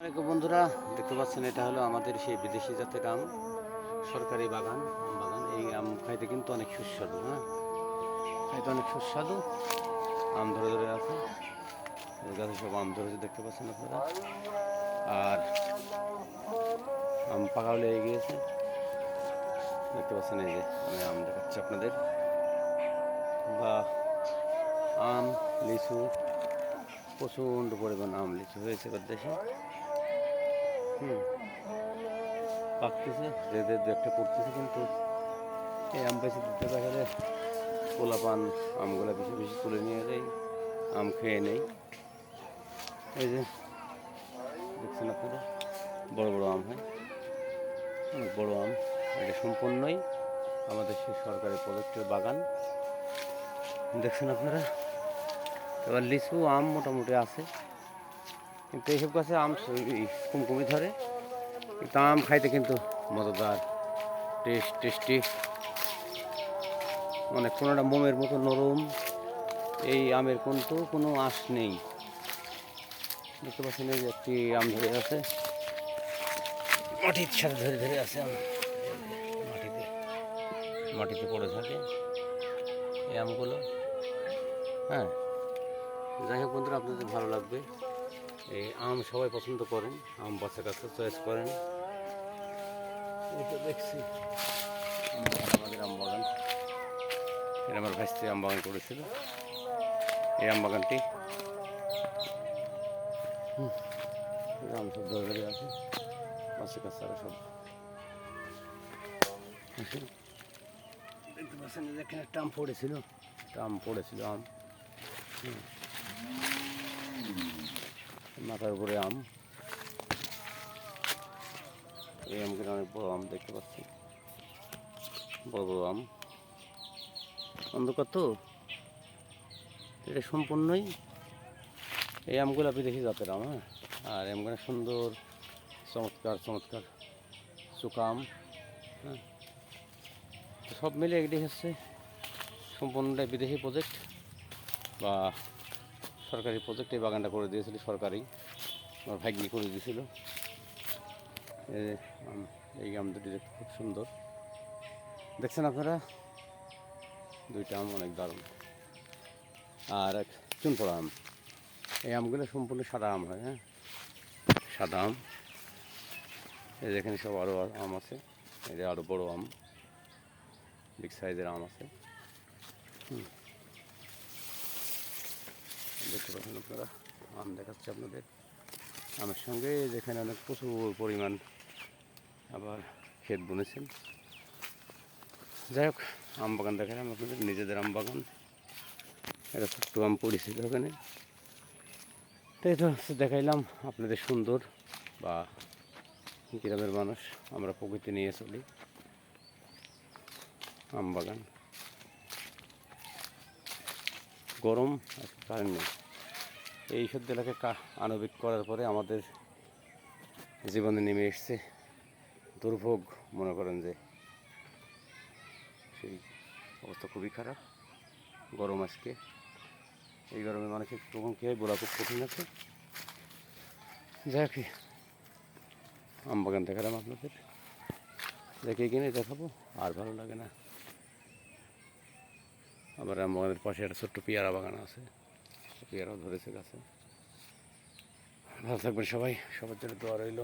বন্ধুরা, দেখতে পাচ্ছেন এটা হলো আমাদের সেই বিদেশি জাতের আম, সরকারি বাগান, আম বাগান। এই আম খাইতে কিন্তু অনেক সুস্বাদু। খাইতে অনেক সুস্বাদু। আম ধরে ধরে আছে, গাছে সব আম ধরেছে, দেখতে পাচ্ছেন আপনারা। আর আম পাকা লেগে গিয়েছে, দেখতে পাচ্ছেন। এই যে আমি আম দেখাচ্ছি আপনাদের। বা আম, লিচু, প্রচণ্ড পরিমাণ আম লিচু হয়েছে এবার দেশে। পাকতেছে, যে দু একটা পড়তেছে, কিন্তু এই আম বেশি দিতে গেলে পোলাপান আমগুলো বেশি বেশি তুলে নিয়ে যাই, আম খেয়ে নেই। এই যে দেখছেন আপনারা, বড় বড় আম হয়, অনেক বড় আম। এটা সম্পূর্ণই আমাদের সেই সরকারি প্রজেক্টের বাগান, দেখছেন আপনারা। এবার লিচু আম মোটামুটি আছে, কিন্তু এইসব গাছে আম কমকমই ধরে, কিন্তু আম খাইতে কিন্তু মজাদার, টেস্টি, মানে কোনোটা মোমের মতো নরম। এই আমের কিন্তু কোনো আঁশ নেই, দেখতে পাচ্ছেন। এই যে একটি আম ধরে আছে, মাটির সাথে ধরে ধরে আছে আম, মাটিতে পড়ে থাকে এই আমগুলো। যাই হোক বন্ধুরা, আপনাদের ভালো লাগবে। এই আম সবাই পছন্দ করেন, আম বাচ্চা কাছে চয়েস করেন। এই তো দেখছি আমাদের আম বাগান, এটা আমার ভাইস্ত্রী আম বাগান করেছিল। এই আম বাগানটি আম সব ধরে ধরে আছে, বাচ্চা কাচ্চারা সব দেখতে পাচ্ছেন। এখানে একটা আম পড়েছিল, আম মাথার উপরে আম। এই আমগুলো অনেক বড় আম, দেখতে পাচ্ছি, বড় বড় আম। অন্ধকার তো, এটা সম্পূর্ণই এই আমগুলো বিদেশি জাতের আম। আর আমগুলো সুন্দর, চমৎকার চোকা আম। সব মিলে এটি হচ্ছে সম্পূর্ণটাই বিদেশি প্রজেক্ট বা সরকারি প্রজেক্ট। এই বাগানটা করে দিয়েছিল সরকারি, আমার ভাগ্নি করে দিয়েছিল। এই আম দুটি দেখতে খুব সুন্দর, দেখছেন আপনারা। দুইটা আম অনেক দারুণ। আর এক চুনপড়া আম, এই আমগুলো সম্পূর্ণ সাদা আম হয়। সাদা আম। এই যেখানে সব আরও আম আছে, এই যে আরও বড়ো আম, বিগ সাইজের আম আছে। দেখতে পাচ্ছেন আপনারা, আম দেখাচ্ছে আপনাদের। আমের সঙ্গে যেখানে অনেক প্রচুর পরিমাণ আবার ক্ষেত বুনেছেন। যাই হোক, আম বাগান দেখালাম আপনাদের, নিজেদের আম বাগান। একটা ছোট্ট আম পড়েছিল ওখানে, তাই তো দেখাইলাম আপনাদের। সুন্দর বা গ্রামের মানুষ, আমরা প্রকৃতি নিয়ে চলি। আম বাগান, গরম, কারেন্ট নেই, এই সব এলাকায় আণবিক করার পরে আমাদের জীবনে নেমে এসছে দুর্ভোগ। মনে করেন যে সেই অবস্থা খুবই খারাপ। গরম আজকে, এই গরমে মানুষের কখন কী হয় বলা খুব কঠিন আছে। যাই হোক, আম বাগান দেখালাম আপনাদের, দেখে কিনে দেখাবো, আর ভালো লাগে না। আবার আম বাগানের পাশে একটা ছোট্ট পেয়ারা বাগান আছে, পেয়ারাও ধরেছে গাছে। ভালো থাকবেন সবাই, সবার জন্য দোয়া রইল।